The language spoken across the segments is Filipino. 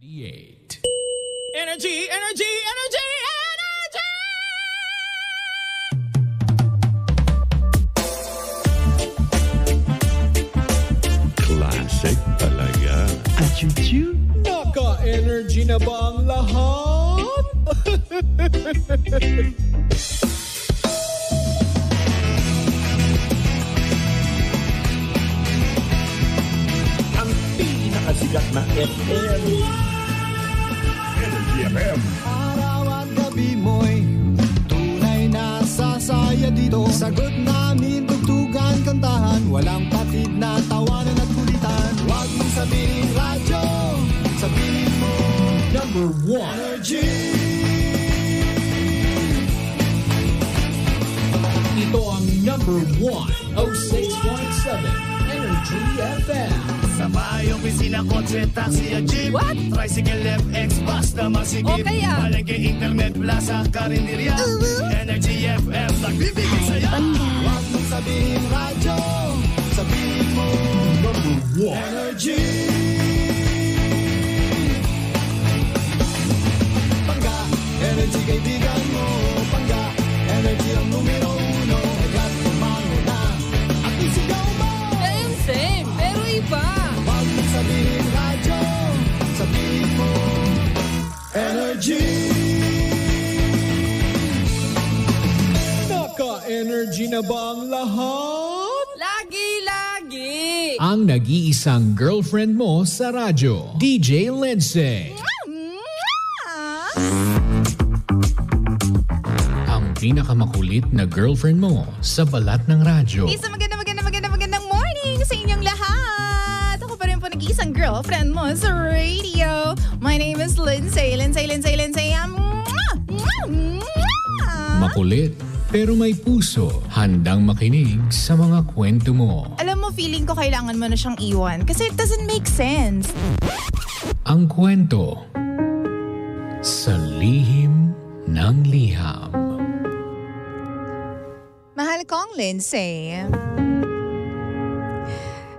98. Energy, energy, energy, energy! Classic talaga. Achuchu. Naka-energy na ba ang lahat? Ang pinakasikat na FM. Energy FM. Araw at gabi mo'y tunay na sasaya dito. Sagot namin, tugtugan, kantahan, walang patid na tawanan at kulitan. Huwag mong sabihin radyo, sabihin mo Number 1. energy. Ito ang number 1, 06.7 Energy FM. Sa bahay, opisina, kotse, taxi at jeep. What? Tricycle, FX, bus na masigip. O kaya? Palengke, internet, plaza, karinderya. Energy FM, nagbibigay saya. Huwag mong sabihin radyo, sabihin mo Number 1. energy. Pangga, energy kaibigan mo. Pangga, energy ang numero uno. Agad kumango na at isigaw mo. Same, pero iba. Huwag mong sabihin radyo, sabihin mo energy. Naka-energy na ba ang lahat? Lagi-lagi. Ang nag-iisang girlfriend mo sa radyo, DJ Lindsay. Ang pinakamakulit na girlfriend mo sa balat ng radyo. Isang magandang morning sa inyong lahat. Ako pa rin po nag-iisang girlfriend mo sa radio. My name is Lindsay. Makulit, pero may puso. Handang makinig sa mga kwento mo. Alam mo, feeling ko kailangan mo na siyang iwan kasi it doesn't make sense. Ang kwento sa lihim ng liham. Mahal kong Lindsay.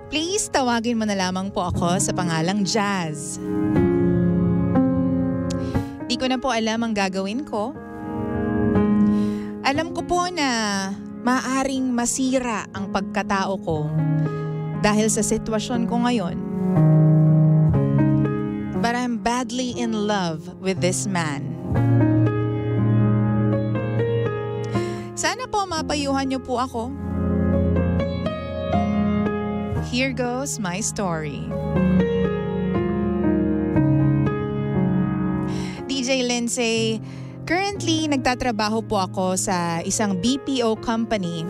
Please, tawagin mo na lamang po ako sa pangalang Jazz. Di ko na po alam ang gagawin ko. Alam ko po na maaaring masira ang pagkatao ko dahil sa sitwasyon ko ngayon. But I'm badly in love with this man. Sana po mapayuhan niyo po ako. Here goes my story. DJ Lindsay, currently nagtatrabaho po ako sa isang BPO company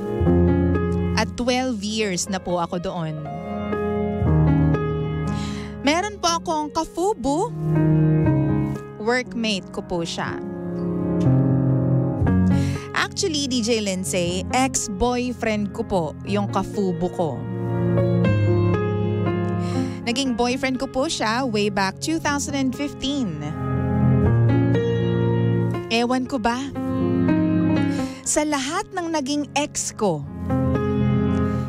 at 12 years na po ako doon. Meron po akong kafubo. Workmate ko po siya. Actually, DJ Lindsay, ex-boyfriend ko po yung kafubo ko. Naging boyfriend ko po siya way back 2015. Ewan ko ba? Sa lahat ng naging ex ko,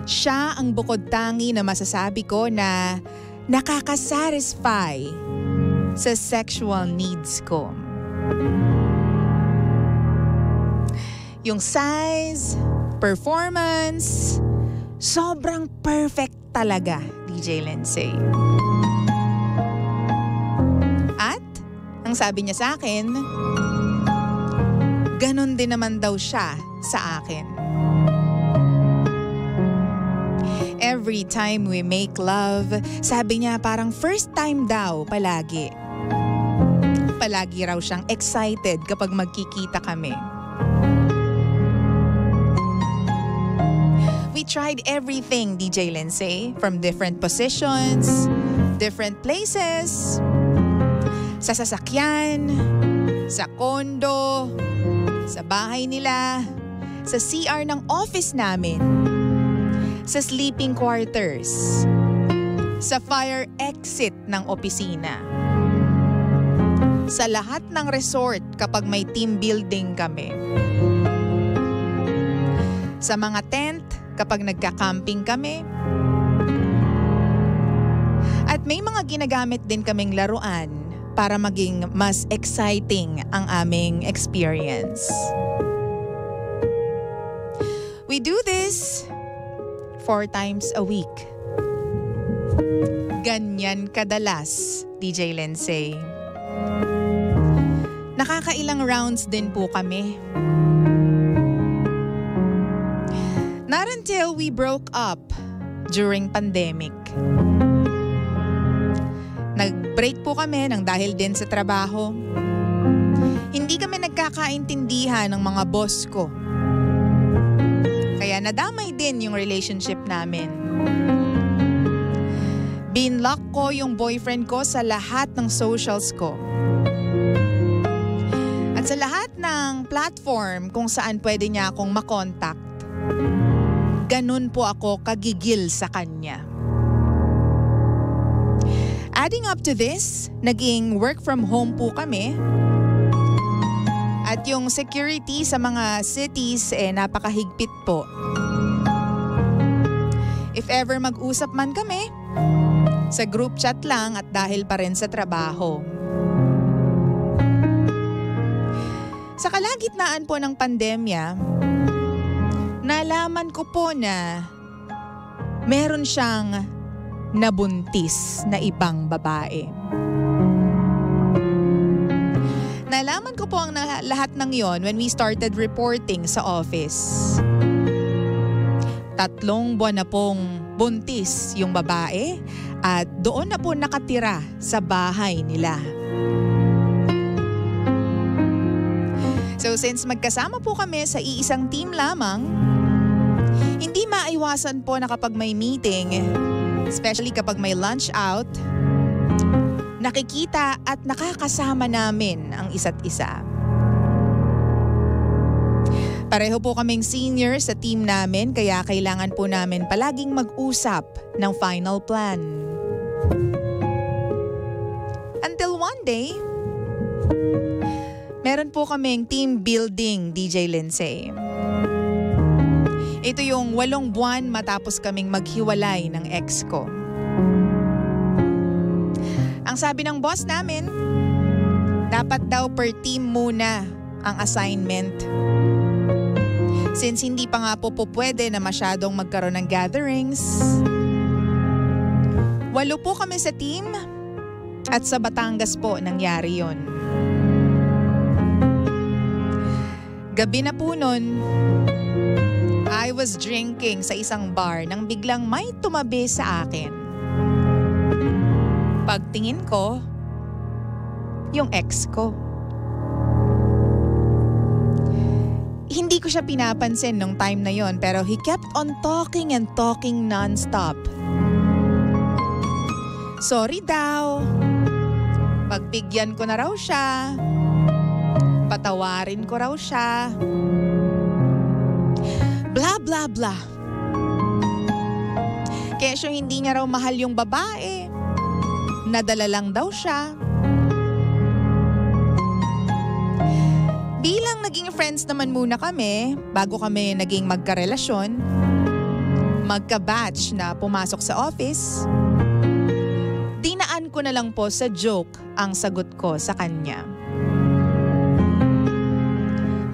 siya ang bukod tangi na masasabi ko na nakakasatisfy sa sexual needs ko. Yung size, performance, sobrang perfect talaga, DJ Lindsay. At, ang sabi niya sa akin, ganon din naman daw siya sa akin. Every time we make love, sabi niya parang first time daw palagi. Palagi raw siyang excited kapag magkikita kami. We tried everything, DJ Lindsay, from different positions, different places, sa sasakyan, sa kondo, sa bahay nila, sa CR ng office namin, sa sleeping quarters, sa fire exit ng opisina, sa lahat ng resort kapag may team building kami, sa mga tent kapag nagka-camping kami, at may mga ginagamit din kaming laruan para maging mas exciting ang aming experience. We do this 4 times a week. Ganyan kadalas, DJ Lindsay. Nakakailang rounds din po kami. Not until we broke up during pandemic. Nag-break po kami ng dahil din sa trabaho. Hindi kami nagkakaintindihan ng mga boss ko. Kaya nadamay din yung relationship namin. Binlock ko yung boyfriend ko sa lahat ng socials ko. At sa lahat ng platform kung saan pwede niya akong makontakt. Ganun po ako kagigil sa kanya. Adding up to this, naging work from home po kami. At yung security sa mga cities napakahigpit po. If ever mag-usap man kami, sa group chat lang at dahil pa rin sa trabaho. Sa kalagitnaan po ng pandemya, nalaman ko po na meron siyang nabuntis na ibang babae. Nalaman ko po ang lahat ng yon when we started reporting sa office. 3 buwan na pong buntis yung babae at doon na po nakatira sa bahay nila. So since magkasama po kami sa iisang team lamang, hindi maiwasan po na kapag may meeting, especially kapag may lunch out, nakikita at nakakasama namin ang isa't isa. Pareho po kaming senior sa team namin kaya kailangan po namin palaging mag-usap ng final plan. Until one day, meron po kaming team building, DJ Lindsay. Ito yung 8 buwan matapos kaming maghiwalay ng ex ko. Ang sabi ng boss namin, dapat daw per team muna ang assignment. Since hindi pa nga po pwede na masyadong magkaroon ng gatherings. 8 po kami sa team at sa Batangas po nangyari yon. Gabi na po nun, I was drinking sa isang bar nang biglang may tumabi sa akin. Pagtingin ko, yung ex ko. Hindi ko siya pinapansin nung time na yon pero he kept on talking and talking non-stop. Sorry daw. Pagbigyan ko na raw siya. Patawarin ko raw siya. Blah, blah, blah. Kesyo hindi niya raw mahal yung babae. Nadala lang daw siya. Bilang naging friends naman muna kami, bago kami naging magkarelasyon, magka-batch na pumasok sa office, dinaan ko na lang po sa joke ang sagot ko sa kanya.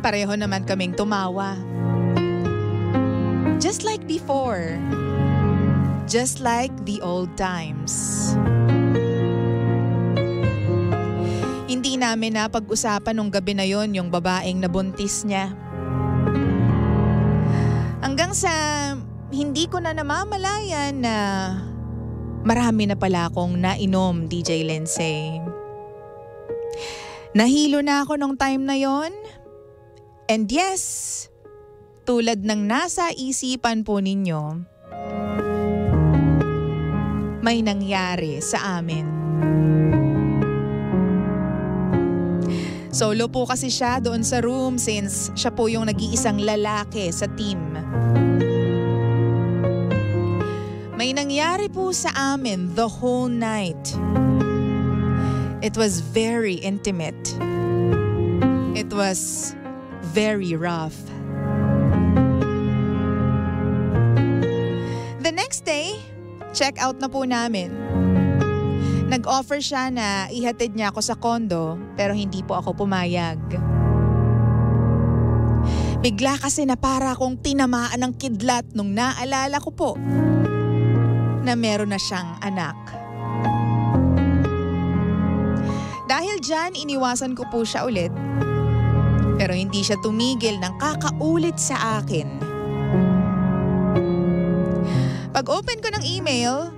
Pareho naman kaming tumawa. Just like before. Just like the old times. Hindi namin napag-usapan nung gabi na yon yung babaeng nabuntis niya. Hanggang sa hindi ko na namamalayan na marami na pala akong nainom, DJ Lindsay. Nahilo na ako nung time na yon. And yes, tulad ng nasa isipan po ninyo, may nangyari sa amin. Solo po kasi siya doon sa room since siya po yung nag-iisang lalaki sa team. May nangyari po sa amin the whole night. It was very intimate. It was very rough. The next day, check out na po namin. Nag-offer siya na ihatid niya ako sa kondo pero hindi po ako pumayag. Bigla kasi na para akong tinamaan ng kidlat nung naalala ko po na meron na siyang anak. Dahil dyan, iniwasan ko po siya ulit. Pero hindi siya tumigil ng kakaulit sa akin. Pag open ko ng email,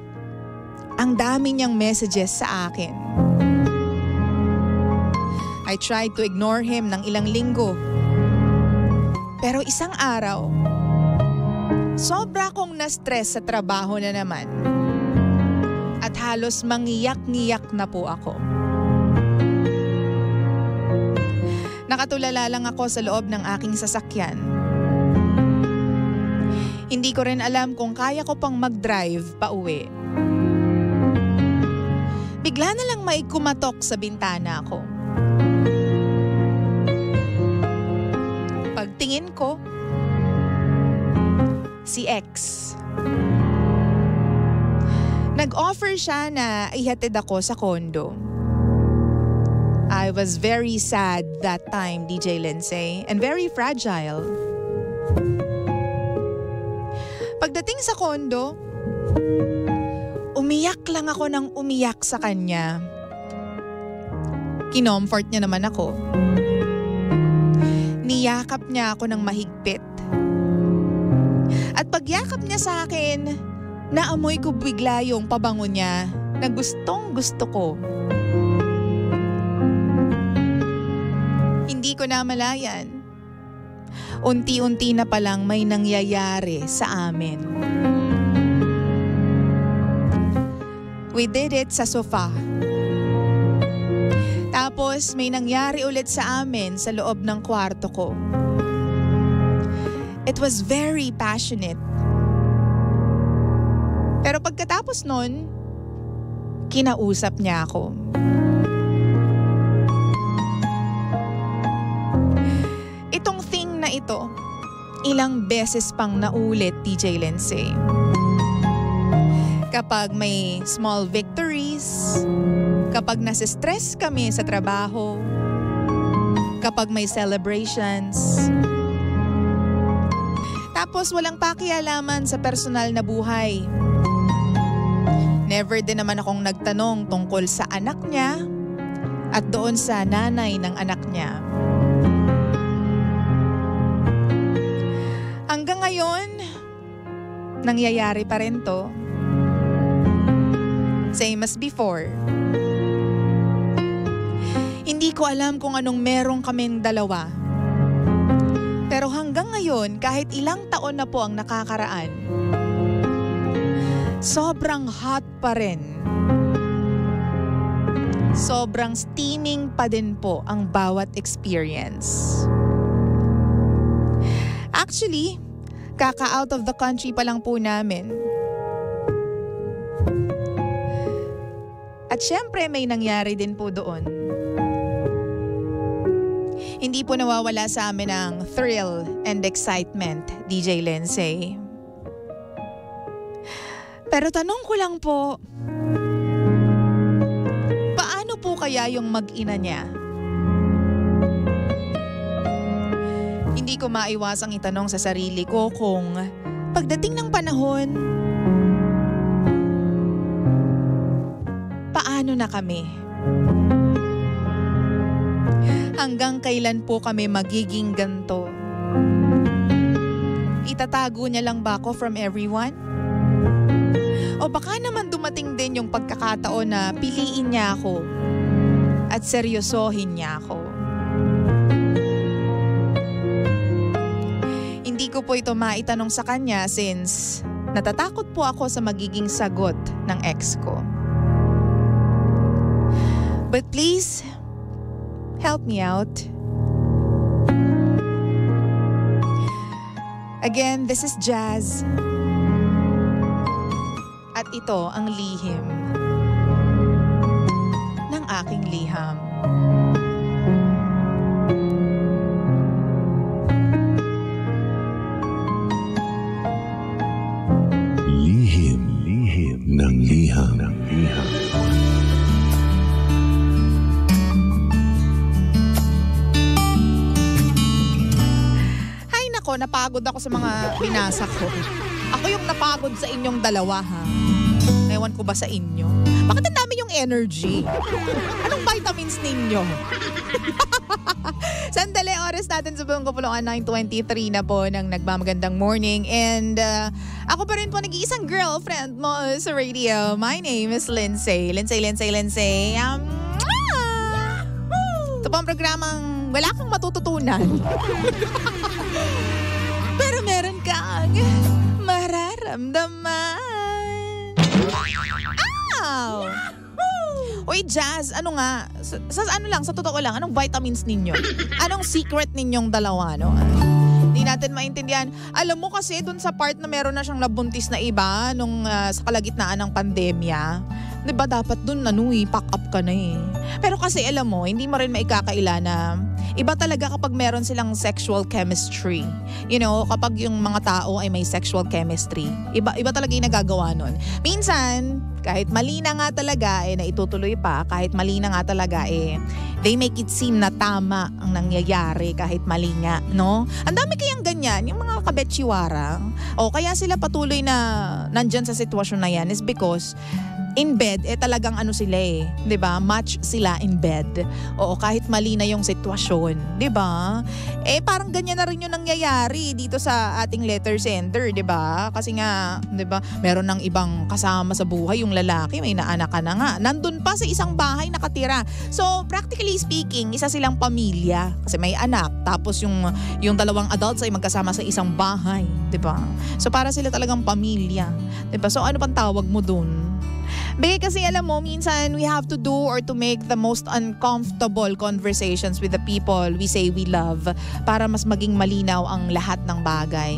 ang dami niyang messages sa akin. I tried to ignore him ng ilang linggo. Pero isang araw, sobra kong na-stress sa trabaho na naman. At halos mangiyak-ngiyak na po ako. Nakatulala lang ako sa loob ng aking sasakyan. Hindi ko rin alam kung kaya ko pang mag-drive pa uwi. Bigla na lang may kumatok sa bintana ko. Pagtingin ko, si X. Nag-offer siya na ihatid ako sa kondo. I was very sad that time, DJ Lindsay, and very fragile. Pagdating sa kondo, umiyak lang ako ng umiyak sa kanya. Kinomfort niya naman ako. Niyakap niya ako ng mahigpit. At pagyakap niya sa akin, naamoy ko bigla yung pabango niya na gustong gusto ko. Hindi ko namalayan. Unti-unti na palang may nangyayari sa amin. We did it sa sofa. Tapos may nangyari ulit sa amin sa loob ng kwarto ko. It was very passionate. Pero pagkatapos nun, kinausap niya ako. Itong thing na ito, ilang beses pang naulit, DJ Lindsay. Kapag may small victories, kapag nasa-stress kami sa trabaho, kapag may celebrations, tapos walang pakialaman sa personal na buhay. Never din naman akong nagtanong tungkol sa anak niya at doon sa nanay ng anak niya. Hanggang ngayon, nangyayari pa rin to. Same as before. Hindi ko alam kung anong meron kaming dalawa. Pero hanggang ngayon, kahit ilang taon na po ang nakakaraan, sobrang hot pa rin. Sobrang steaming pa din po ang bawat experience. Actually, kaka-out of the country pa lang po namin. At syempre may nangyari din po doon. Hindi po nawawala sa amin ang thrill and excitement, DJ Lindsay. Pero tanong ko lang po, paano po kaya yung mag-ina niya? Hindi ko maiwasang itanong sa sarili ko kung pagdating ng panahon, paano na kami? Hanggang kailan po kami magiging ganto? Itatago niya lang ba ako from everyone? O baka naman dumating din yung pagkakataon na piliin niya ako at seryosohin niya ako. Hindi ko po ito maitanong sa kanya since natatakot po ako sa magiging sagot ng ex ko. But please, help me out. Again, this is Jazz. At ito ang lihim ng aking liham. Lihim ng liham. ko, napagod ako sa mga binasa ko. Ako yung napagod sa inyong dalawa, ha? Ewan ko ba sa inyo? Bakit ang dami yung energy? Anong vitamins ninyo? Sandali, oras natin sa buong kapulungan, 9:23 na po ng nagmamagandang morning. And ako pa rin po nag-iisang girlfriend mo sa radio. My name is Lindsay. Lindsay. Ito po ang programang wala kang matututunan. Pero meron kang mararamdaman. Ow! Uy, Jazz, ano nga? Sa totoo lang, anong vitamins ninyo? Anong secret ninyong dalawa, no? Hindi natin maintindihan. Alam mo kasi dun sa part na meron na siyang nabuntis na iba nung sa kalagitnaan ng pandemya, 'di ba dapat dun pack up ka na eh. Pero kasi alam mo, hindi mo rin maikakaila na iba talaga kapag meron silang sexual chemistry. You know, kapag yung mga tao ay may sexual chemistry. Iba talaga yung nagagawa nun. Minsan, kahit mali na nga talaga, naitutuloy pa. Kahit mali na nga talaga, they make it seem na tama ang nangyayari kahit mali nga, no? Ang dami kayang ganyan, yung mga kabetsiwarang. O kaya sila patuloy na nandyan sa sitwasyon na yan is because in bed, talagang sila 'di ba? Match sila in bed. Oo, kahit mali na yung sitwasyon, 'di ba? Parang ganyan na rin yung nangyayari dito sa ating letter sender, 'di ba? Kasi nga, 'di ba, meron ng ibang kasama sa buhay yung lalaki, may naanak ka na nga. Nandun pa sa isang bahay nakatira. So, practically speaking, isa silang pamilya kasi may anak. Tapos yung dalawang adults ay magkasama sa isang bahay, 'di ba? So, para sila talagang pamilya, 'di ba? So, ano pang tawag mo dun? Kasi alam mo, minsan we have to do or to make the most uncomfortable conversations with the people we say we love para mas maging malinaw ang lahat ng bagay.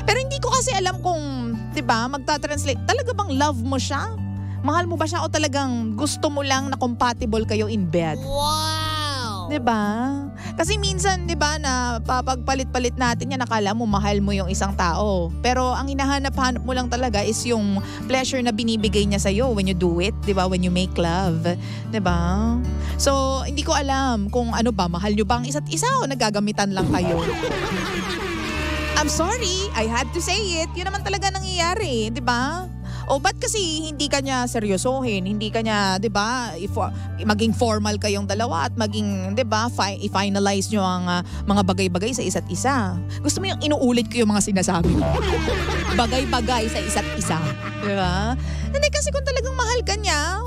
Pero hindi ko kasi alam kung, 'di ba, magta-translate. Talaga bang love mo siya? Mahal mo ba siya o talagang gusto mo lang na compatible kayo in bed? Wow! 'Di ba? Kasi minsan, 'di ba, na papagpalit-palit natin yan, akala mo mahal mo yung isang tao. Pero ang hinahanap-hanap mo lang talaga is yung pleasure na binibigay niya sa iyo when you do it, 'di ba? When you make love, 'di ba? So, hindi ko alam kung ano ba, mahal niyo ba ang isa't isa o nagagamitan lang kayo? I'm sorry, I had to say it. Yun naman talaga nangyayari, 'di ba? O ba't kasi hindi ka niya seryosohin, hindi ka niya, 'di ba, maging formal kayong dalawa at maging, 'di ba, i-finalize niyo ang mga bagay-bagay sa isa't isa. Gusto mo yung inuulit ko yung mga sinasabi ko. Bagay-bagay sa isa't isa, 'di ba? Hindi kasi kung talagang mahal ka niya,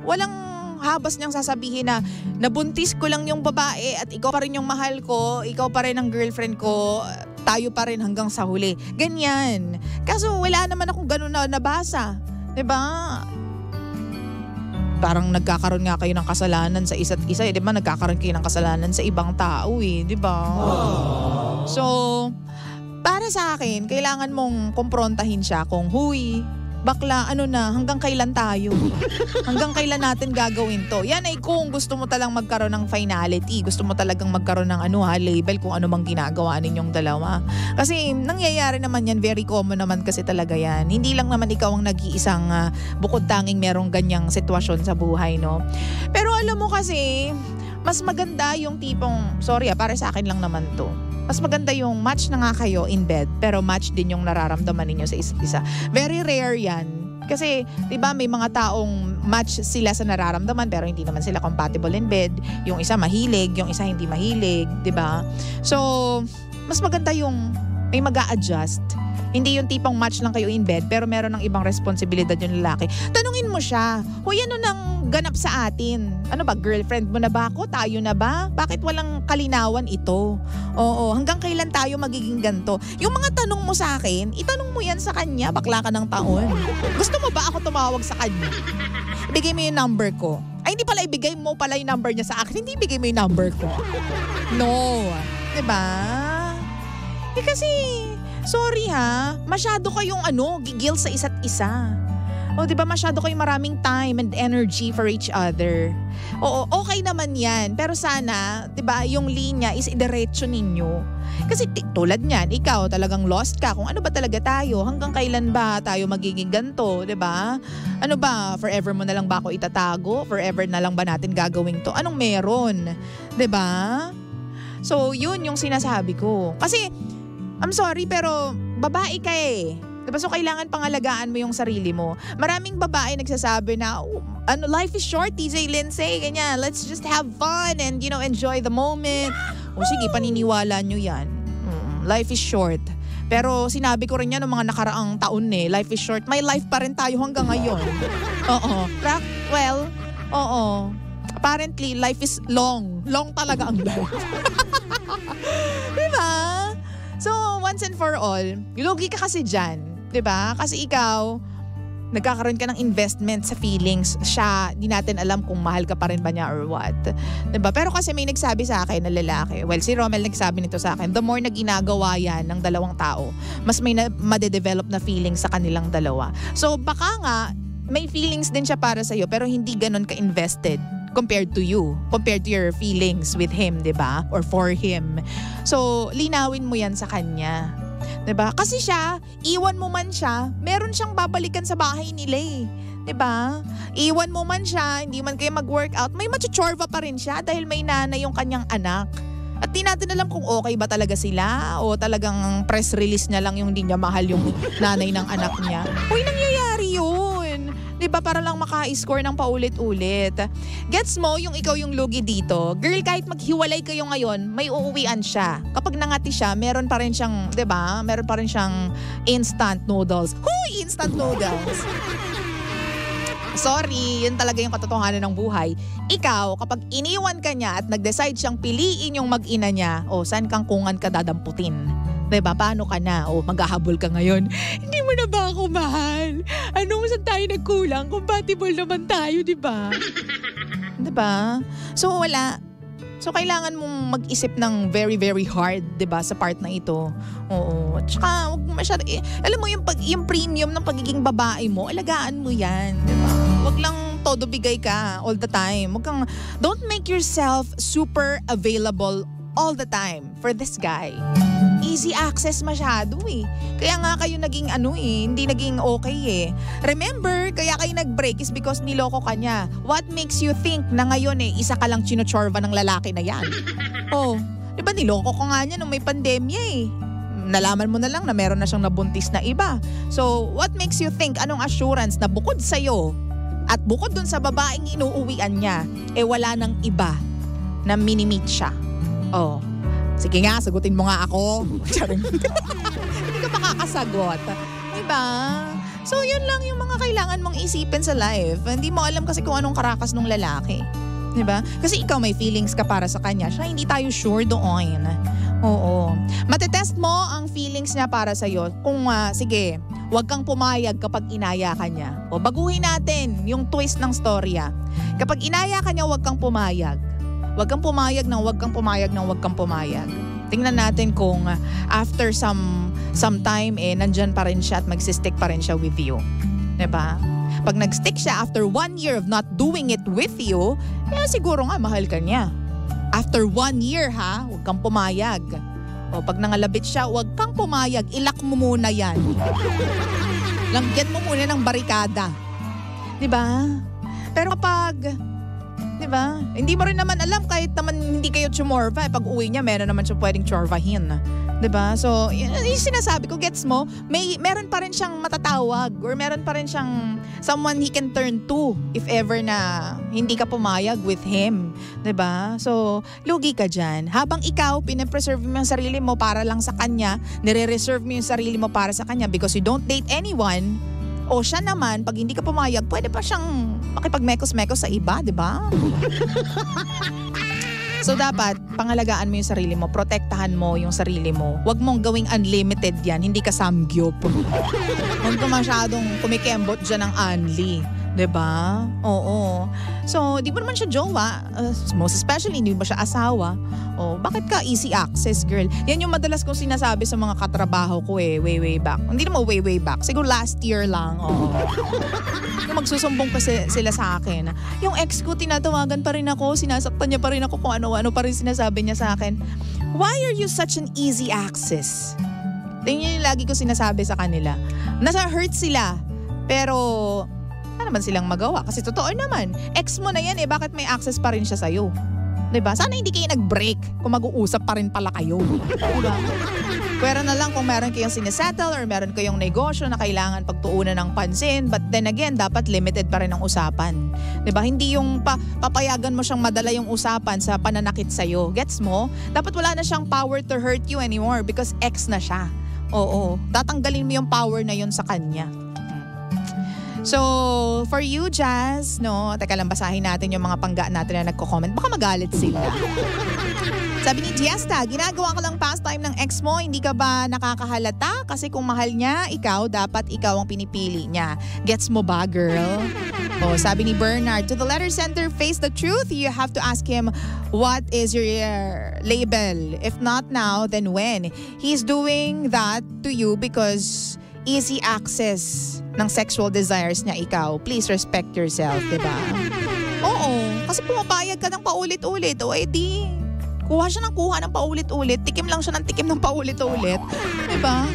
walang habas niyang sasabihin na nabuntis ko lang yung babae at ikaw pa rin yung mahal ko, ikaw pa rin ang girlfriend ko, tayo pa rin hanggang sa huli. Ganyan. Kaso wala naman akong ganun na nabasa. 'Di ba? Parang nagkakaroon nga kayo ng kasalanan sa isa't isa. 'Di ba? Nagkakaroon kayo ng kasalanan sa ibang tao 'di ba? So, para sa akin, kailangan mong kumprontahin siya kung, huy, bakla, hanggang kailan tayo? Hanggang kailan natin gagawin to? Yan ay kung gusto mo talang magkaroon ng finality. Gusto mo talagang magkaroon ng label kung ano mang ginagawa ninyong dalawa. Kasi nangyayari naman yan, very common naman kasi talaga yan. Hindi lang naman ikaw ang nag-iisang bukod tanging merong ganyang sitwasyon sa buhay, no? Pero alam mo kasi, mas maganda yung tipong, para sa akin lang naman to. Mas maganda yung match na nga kayo in bed, pero match din yung nararamdaman ninyo sa isa't isa. Very rare yan. Kasi, 'di ba, may mga taong match sila sa nararamdaman pero hindi naman sila compatible in bed. Yung isa mahilig, yung isa hindi mahilig, 'di ba? So, mas maganda yung may mag-a-adjust. Hindi yung tipong match lang kayo in bed pero meron ng ibang responsibilidad yung lalaki. Tanungin mo siya, "Hoy, ano nang ganap sa atin? Ano ba, girlfriend mo na ba ako? Tayo na ba? Bakit walang kalinawan ito? Oo, hanggang kailan tayo magiging ganto?" Yung mga tanong mo sa akin, itanong mo yan sa kanya, bakla ka ng taon. Gusto mo ba ako tumawag sa kanya? Ibigay mo yung number ko. Ay, hindi pala, ibigay mo pala yung number niya sa akin. Hindi ibigay mo yung number ko. No. 'Di ba? Kasi, sorry ha, masyado kayong gigil sa isa't isa. O, di ba, masyado kayong maraming time and energy for each other. Oo, okay naman yan. Pero sana, di ba, yung linya is idiretso ninyo. Kasi tulad niyan, ikaw talagang lost ka. Kung ano ba talaga tayo, hanggang kailan ba tayo magiging ganto, di ba? Ano ba, forever mo na lang ba ako itatago? Forever na lang ba natin gagawin to? Anong meron? Di ba? So, yun yung sinasabi ko. Kasi, I'm sorry pero babae ka eh. Diba? So kailangan pangalagaan mo yung sarili mo. Maraming babae nagsasabi na, life is short, TJ Lindsay, ganyan. Let's just have fun and enjoy the moment. O sige, paniniwala nyo yan. Life is short. Pero sinabi ko rin yan noong mga nakaraang taon life is short. May life pa rin tayo hanggang ngayon. Oo. Oo. Apparently, life is long. Long talaga ang life. Diba? So, once and for all, lugi ka kasi dyan. 'Di ba? Kasi ikaw, nagkakaroon ka ng investment sa feelings. Siya, di natin alam kung mahal ka pa rin ba niya or what. 'Di ba? Pero kasi may nagsabi sa akin na lalaki. Well, si Romel nagsabi nito sa akin, the more na ginagawa yan ng dalawang tao, mas may madedevelop na feelings sa kanilang dalawa. So, baka nga, may feelings din siya para sa'yo pero hindi ganun ka-invested compared to you, compared to your feelings with him, 'di ba? Or for him. So, linawin mo yan sa kanya. 'Di ba? Kasi siya, iwan mo man siya, meron siyang babalikan sa bahay nila eh. 'Di ba? Iwan mo man siya, hindi man kayo mag-workout, may machuchorva pa rin siya dahil may nanay yung kanyang anak. At di natin alam kung okay ba talaga sila o talagang press release niya lang yung hindi niya mahal yung nanay ng anak niya. Uy, nangyayari yun. 'Di ba? Para lang maka-score ng paulit-ulit. Gets mo yung ikaw yung lugi dito? Girl, kahit maghiwalay kayo ngayon, may uuwian siya. Kapag nangati siya, meron pa rin siyang, 'di ba? Meron pa rin siyang instant noodles. Huy, instant noodles. Sorry, yun talaga yung katotohanan ng buhay. Ikaw, kapag iniwan ka niya at nag-decide siyang piliin yung mag-ina niya, saan kang kungan ka dadamputin? Diba? Paano ka na? Maghahabol ka ngayon. Hindi mo na ba ako mahal? Saan tayo nagkulang? Compatible naman tayo, diba? Diba? So, wala. So, kailangan mong mag-isip ng very, very hard, diba? Sa part na ito. Oo. At saka, huwag mo masyado, alam mo, yung premium ng pagiging babae mo, alagaan mo yan, diba? Huwag lang todo bigay ka all the time. Don't make yourself super available all the time for this guy. Easy access masyado eh. Kaya nga kayo naging hindi naging okay eh. Remember, kaya kayo nag-break is because niloko ka niya. What makes you think na ngayon isa ka lang chinochorva ng lalaki na yan? Di ba niloko ko nga niya nung may pandemya eh. Nalaman mo na lang na meron na siyang nabuntis na iba. So, what makes you think, anong assurance na bukod sa'yo at bukod dun sa babaeng inuuwian niya, wala nang iba na mini-meet siya? Sige nga, sagutin mo nga ako. Hindi ka makakasagot. Diba? So, yun lang yung mga kailangan mong isipin sa life. Hindi mo alam kasi kung anong karakas ng lalaki. Diba? Kasi ikaw may feelings ka para sa kanya. Siya, hindi tayo sure doon. Oo. Matetest mo ang feelings niya para sa'yo. Kung, sige, huwag kang pumayag kapag inaya ka niya. Baguhin natin yung twist ng storya. Kapag inaya ka niya, huwag kang pumayag. Huwag kang pumayag ng huwag kang pumayag ng huwag kang pumayag. Tingnan natin kung after some time nandyan pa rin siya at magsistick pa rin siya with you. Diba? Pag nagstick siya after 1 year of not doing it with you, siguro nga mahal ka niya. After 1 year huwag kang pumayag. Pag nangalabit siya, huwag kang pumayag. Ilak mo muna yan. Langyan mo muna ng barikada. Diba? Pero kapag diba? Hindi mo rin naman alam kahit naman hindi kayo chumorva. Pag uwi niya, meron naman siya pwedeng chorvahin. Diba? So, yung sinasabi ko, gets mo, meron pa rin siyang matatawag or meron pa rin siyang someone he can turn to if ever na hindi ka pumayag with him. Diba? So, lugi ka dyan. Habang ikaw, pinapreserve mo yung sarili mo para lang sa kanya, nire-reserve mo yung sarili mo para sa kanya because you don't date anyone, siya naman, pag hindi ka pumayag, pwede pa siyang makipag-mekos-mekos sa iba, di ba? So dapat, pangalagaan mo yung sarili mo, protektahan mo yung sarili mo. Huwag mong gawing unlimited yan, hindi ka samgyup. Huwag ka masyadong kumikembot dyan ng unli. Diba? Oo. So, di mo naman siya jowa. Most especially, hindi mo siya asawa. Bakit ka easy access, girl? Yan yung madalas kong sinasabi sa mga katrabaho ko way back. Hindi naman way back. Siguro last year lang. Yung magsusumbong kasi sila sa akin. Yung ex ko, tinatawagan pa rin ako. Sinasaktan niya pa rin ako kung ano-ano pa rin sinasabi niya sa akin. Why are you such an easy access? Tingnan yung lagi ko sinasabi sa kanila. Nasa hurt sila. Pero naman silang magawa. Kasi totoo naman, ex mo na yan bakit may access pa rin siya sa'yo? Diba? Sana hindi kayo nag-break kung mag-uusap pa rin pala kayo. Diba? Pwera na lang kung meron kayong sinesettle or meron kayong negosyo na kailangan pagtuunan ng pansin. But then again, dapat limited pa rin ang usapan. Diba? Hindi yung papayagan mo siyang madala yung usapan sa pananakit sa'yo. Gets mo? Dapat wala na siyang power to hurt you anymore because ex na siya. Oo. Tatanggalin mo yung power na yun sa kanya. So, for you, Jazz, no? Teka lang, basahin natin yung mga pangga natin na nagko-comment. Baka magalit sila. Sabi ni Giesta, ginagawa ka lang pastime ng ex mo, hindi ka ba nakakahalata? Kasi kung mahal niya, ikaw, dapat ikaw ang pinipili niya. Gets mo ba, girl? Oh, sabi ni Bernard, to the letter center, face the truth. You have to ask him, what is your label? If not now, then when? He's doing that to you because easy access ng sexual desires niya ikaw. Please respect yourself, diba? Oo, kasi pumapayag ka ng paulit-ulit. O edi, kuha siya ng kuha ng paulit-ulit. Tikim lang siya ng tikim ng paulit-ulit. Diba?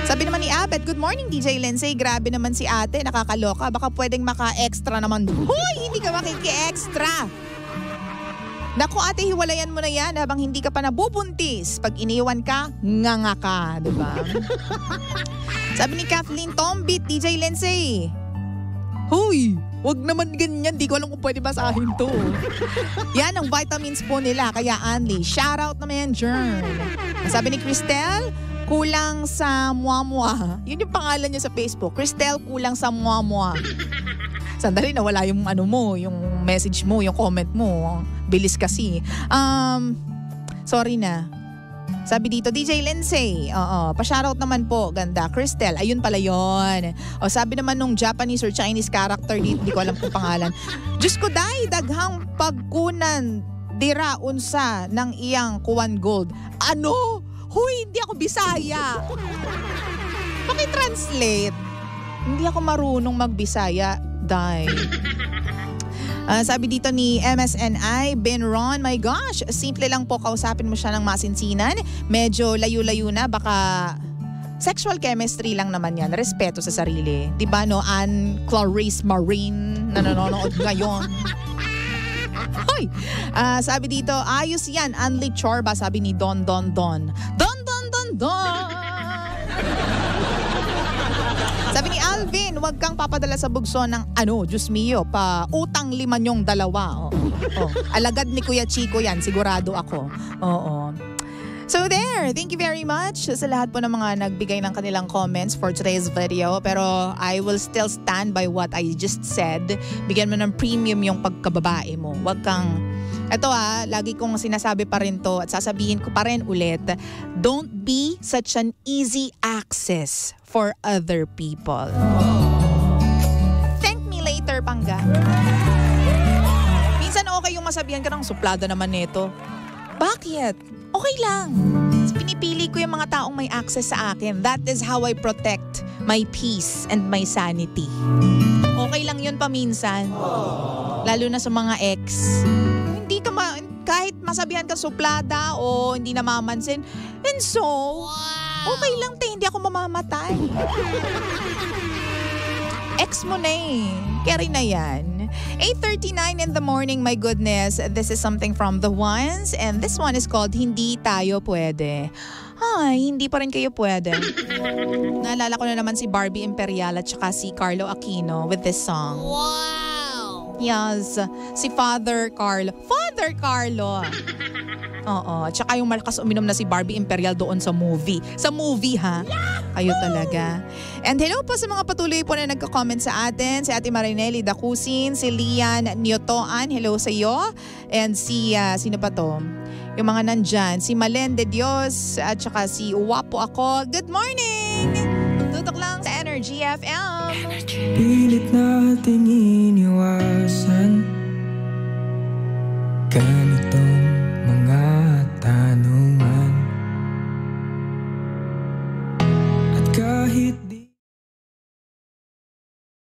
Sabi naman ni Abet, good morning DJ Lindsay. Grabe naman si ate, nakakaloka. Baka pwedeng maka-extra naman. Hoy, hindi ka makiki-extra. Naku ate, hiwalayan mo na yan habang hindi ka pa nabubuntis. Pag iniwan ka, nganga ka, diba? Sabi ni Kathleen Tombit, DJ Lindsay. Huy, wag naman ganyan. Di ko alam kung pwede basahin to. Yan ang vitamins po nila. Kaya Anli, shout out naman yan, Jern. Sabi ni Cristel, kulang sa muamua. Yun yung pangalan niya sa Facebook. Cristel, kulang sa muamua. Sandali, nawala yung ano mo, yung message mo, yung comment mo. Bilis kasi. Sorry na. Sabi dito, DJ Lindsay, pa-shoutout naman po, ganda. Cristel, ayun pala yon. O sabi naman nung Japanese or Chinese character dito, hindi ko alam kung pangalan. Diyos ko dahi, daghang pagkunan, dira unsa ng iyang kuwan gold. Ano? Huy, hindi ako Bisaya. Paki-translate. Hindi ako marunong mag-Bisaya, dai. Sabi dito ni MSNI, Ben Ron, my gosh, simple lang po kausapin mo siya ng masinsinan. Medyo layo-layo na, baka sexual chemistry lang naman yan. Respeto sa sarili. Diba no, Anne Clarice Marine na nanonood ngayon. Hoy! Sabi dito, ayos yan, Anli Chorba, sabi ni Don. Don. Sabi ni Alvin, huwag kang papadala sa bugso ng Diyos mio, pa utang 5 dalawa. Alagad ni Kuya Chico yan, sigurado ako. Oo. So there, thank you very much sa lahat po ng mga nagbigay ng kanilang comments for today's video. Pero I will still stand by what I just said. Bigyan mo ng premium yung pagkababae mo. Huwag kang, lagi kong sinasabi pa rin to at sasabihin ko pa rin ulit, don't be such an easy access for other people. Thank me later, Pangga. Minsan okay yung masabihan ka ng suplada naman nito. Bakit? Okay lang. Pinipili ko yung mga taong may access sa akin. That is how I protect my peace and my sanity. Okay lang yun paminsan. Lalo na sa mga ex. Hindi ka kahit masabihan ka suplada o hindi namamansin. And so, okay lang tayo, hindi ako mamamatay. Ex mo na eh. Carry na yan. 8:39 in the morning, my goodness. This is something from The Ones. And this one is called Hindi Tayo Pwede. Ay, hindi pa rin kayo pwede. Naalala ko na naman si Barbie Imperial at saka si Carlo Aquino with this song. Wow! Yes, si Father Carlo. Father Carlo! Oo, tsaka yung malakas uminom na si Barbie Imperial doon sa movie. Sa movie ha? Kayo talaga. And hello po sa mga patuloy po na nagko-comment sa atin. Si Ate Marinelli Dacusin, si Lian Niotoan, hello sa iyo. And si, sino pa to? Yung mga nandyan, si Malen de Dios at saka si Uwapo Ako. Good morning! Tutok lang sa Energy FM. Pilit nating iniwasan ganito